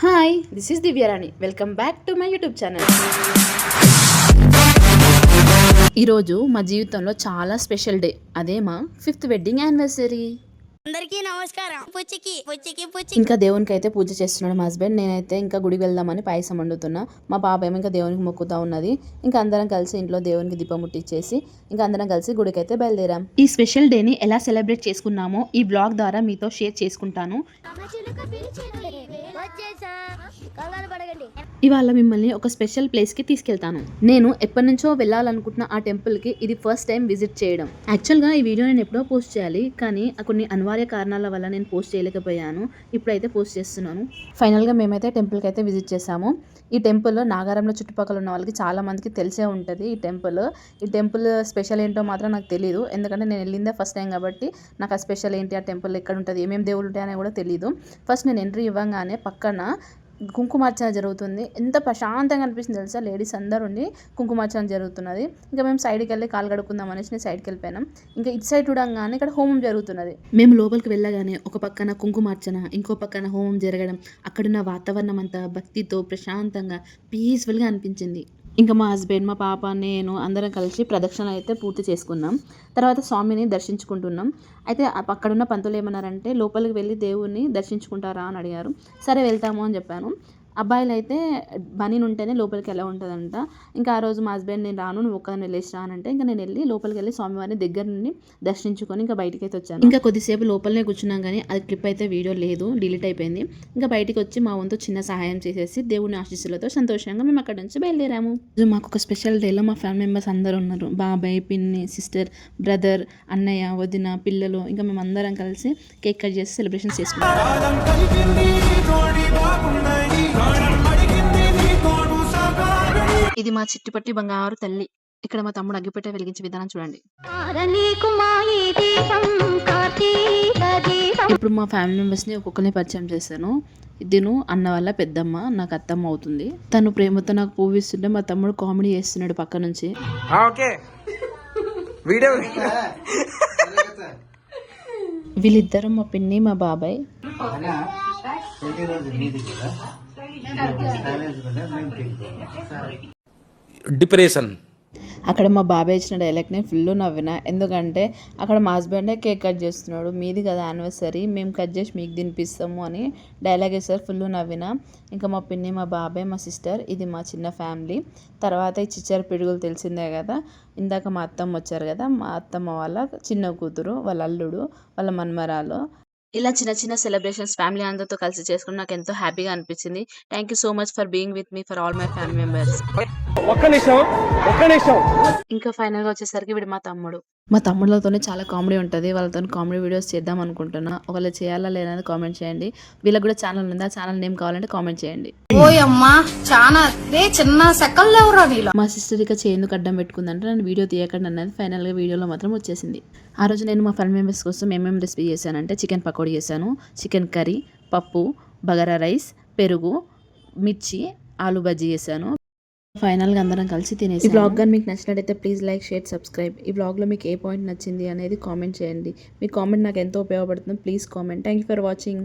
Hi, this is Divyarani. Welcome back to my YouTube channel. ఈరోజు మా జీవితంలో చాలా స్పెషల్ డే. అదే మా 5th వెడ్డింగ్ యానివర్సరీ. అందరికీ నమస్కారం. ఇంకా దేవునికి అయితే పూజ చేస్తున్నాడు మా హస్బెండ్. నేనైతే ఇంకా గుడికి వెళ్దామని పాయసం వండుతున్నా. మా పాప ఏమో ఇంకా దేవునికి మొక్కుతా ఉన్నది. ఇంకా అందరం కలిసి ఇంట్లో దేవునికి దీపం ముట్టించేసి ఇంకా అందరం కలిసి గుడికి అయితే బయలుదేరాం. ఈ స్పెషల్ డేని ఎలా సెలబ్రేట్ చేసుకున్నామో ఈ బ్లాగ్ ద్వారా మీతో షేర్ చేసుకుంటాను. ఇవాళ మిమ్మల్ని ఒక స్పెషల్ ప్లేస్కి తీసుకెళ్తాను. నేను ఎప్పటి నుంచో వెళ్ళాలనుకుంటున్న ఆ టెంపుల్కి ఇది ఫస్ట్ టైం విజిట్ చేయడం. యాక్చువల్గా ఈ వీడియో నేను ఎప్పుడో పోస్ట్ చేయాలి, కానీ కొన్ని అనివార్య కారణాల వల్ల నేను పోస్ట్ చేయలేకపోయాను. ఇప్పుడైతే పోస్ట్ చేస్తున్నాను. ఫైనల్గా మేమైతే టెంపుల్కి అయితే విజిట్ చేసాము. ఈ టెంపుల్ నాగారంలో చుట్టుపక్కల ఉన్న వాళ్ళకి చాలా మందికి తెలిసే ఉంటుంది. ఈ టెంపుల్ స్పెషల్ ఏంటో మాత్రం నాకు తెలియదు, ఎందుకంటే నేను వెళ్ళిందే ఫస్ట్ టైం కాబట్టి నాకు ఆ స్పెషల్ ఏంటి, ఆ టెంపుల్ ఎక్కడ ఉంటుంది, ఏమేమి దేవుళ్ళు ఉంటాయని కూడా తెలియదు. ఫస్ట్ నేను ఎంట్రీ ఇవ్వగానే పక్కన కుంకుమార్చన జరుగుతుంది. ఎంత ప్రశాంతంగా అనిపిస్తుంది తెలుసా. లేడీస్ అందరూ ఉండి కుంకుమార్చన జరుగుతున్నది. ఇంకా మేము సైడ్కి వెళ్ళి కాలు కడుక్కుందాం అనేసి నేను సైడ్కి వెళ్ళిపోయినాం. ఇంకా ఇటు సైడ్ చూడంగానే ఇక్కడ హోమం జరుగుతున్నది. మేము లోపలికి వెళ్ళగానే ఒక పక్కన కుంకుమార్చన, ఇంకో పక్కన హోమం జరగడం, అక్కడున్న వాతావరణం అంతా భక్తితో ప్రశాంతంగా పీస్ఫుల్గా అనిపించింది. ఇంకా మా హస్బెండ్, మా పాప, నేను అందరం కలిసి ప్రదక్షిణ అయితే పూర్తి చేసుకున్నాం. తర్వాత స్వామిని దర్శించుకుంటున్నాం. అయితే అక్కడున్న పంతులు ఏమన్నారంటే లోపలికి వెళ్ళి దేవుణ్ణి దర్శించుకుంటారా అని అడిగారు. సరే వెళ్తాము అని చెప్పాను. అబ్బాయిలు అయితే బనీన్ ఉంటేనే లోపలికి ఎలా ఉంటుందంట. ఇంకా ఆ రోజు మా హస్బెండ్ నేను రాను, నువ్వు ఒక్కదాన్ని వెళ్ళేసి రానంటే ఇంకా నేను వెళ్ళి లోపలికి వెళ్ళి స్వామివారిని దగ్గర నుండి దర్శించుకొని ఇంకా బయటికి అయితే వచ్చాను. ఇంకా కొద్దిసేపు లోపలనే కూర్చున్నాం, కానీ అది క్లిప్ అయితే వీడియో లేదు, డిలీట్ అయిపోయింది. ఇంకా బయటికి వచ్చి మా వంతు చిన్న సహాయం చేసేసి దేవుని ఆశీస్సులతో సంతోషంగా మేము అక్కడ నుంచి బయలుదేరాము. మాకు ఒక స్పెషల్ డేలో మా ఫ్యామిలీ మెంబర్స్ అందరూ ఉన్నారు. బాబాయ్, పిన్ని, సిస్టర్, బ్రదర్, అన్నయ్య, వదిన, పిల్లలు, ఇంకా మేము అందరం కలిసి కేక్ కట్ చేసి సెలబ్రేషన్ చేసుకున్నాం. ఇది మా చిట్టిపట్టి బంగారు తల్లి. ఇక్కడ మా తమ్ముడు అగ్గిపెట్టే వెలిగించే విధానం చూడండి. ఇప్పుడు మా ఫ్యామిలీ మెంబర్స్ ని ఒక్కొక్కరిని పరిచయం చేశాను. ఇదిను అన్న వల్ల పెద్దమ్మ, నాకు అత్తమ్మ అవుతుంది. తను ప్రేమతో నాకు పువ్వు ఇస్తుంటే మా తమ్ముడు కామెడీ చేస్తున్నాడు పక్క నుంచి. వీళ్ళిద్దరు మా పిన్ని, మా బాబాయ్. డిప్రెషన్. అక్కడ మా బాబాయ్ ఇచ్చిన డైలాగ్ని ఫుల్ నవ్విన, ఎందుకంటే అక్కడ మా హస్బెండే కేక్ కట్ చేస్తున్నాడు. మీది కదా యానివర్సరీ, మేము కట్ చేసి మీకు తినిపిస్తాము అని డైలాగ్ వేస్తారు. ఫుల్ నవ్విన. ఇంకా మా పిన్ని, మా బాబాయ్, మా సిస్టర్, ఇది మా చిన్న ఫ్యామిలీ. తర్వాత ఈ చిచ్చర పిడుగులు తెలిసిందే కదా. ఇందాక మా అత్తమ్మ వచ్చారు కదా, మా అత్తమ్మ వాళ్ళ చిన్న కూతురు, వాళ్ళ అల్లుడు, వాళ్ళ మన్మరాలు. ఇలా చిన్న చిన్న సెలబ్రేషన్స్ ఫ్యామిలీ అందరితో కలిసి చేసుకుని నాకు ఎంతో హ్యాపీగా అనిపించింది. Thank you so much for being with me, for all my family members. ఇంకా ఫైనల్ గా వచ్చేసరికి వీడు మా తమ్ముడు. మా తమ్ముళ్ళతోనే చాలా కామెడీ ఉంటుంది. వాళ్ళతో కామెడీ వీడియోస్ చేద్దాం అనుకుంటున్నా. ఒకవేళ చేయాలా లేదని కామెంట్ చేయండి. వీళ్ళకి కూడా ఛానల్ ఉంది, ఆ ఛానల్ నేమ్ కావాలంటే కామెంట్ చేయండి. మా సిస్టర్ ఇక చేందుకు అడ్డం పెట్టుకుందంటే నన్ను వీడియో తీయకండి అన్నది. ఫైనల్ గా వీడియోలో మాత్రం వచ్చేసింది. ఆ రోజు నేను మా ఫ్యామిలీ మెంబర్స్ కోసం ఏమేమి రెసిపీ చేశానంటే చికెన్ పకోడీ చేశాను, చికెన్ కర్రీ, పప్పు, బగారా రైస్, పెరుగు, మిర్చి, ఆలు బజ్జీ చేశాను. ఫైనల్గా అందరం కలిసి తినేసి. ఈ బ్లాగ్ కానీ మీకు నచ్చినట్టయితే ప్లీజ్ లైక్, షేర్, సబ్స్క్రైబ్. ఈ బ్లాగ్లో మీకు ఏ పాయింట్ నచ్చింది అనేది కామెంట్ చేయండి. మీ కామెంట్ నాకు ఎంతో ఉపయోగపడుతుంది. Please comment. Thank you for watching.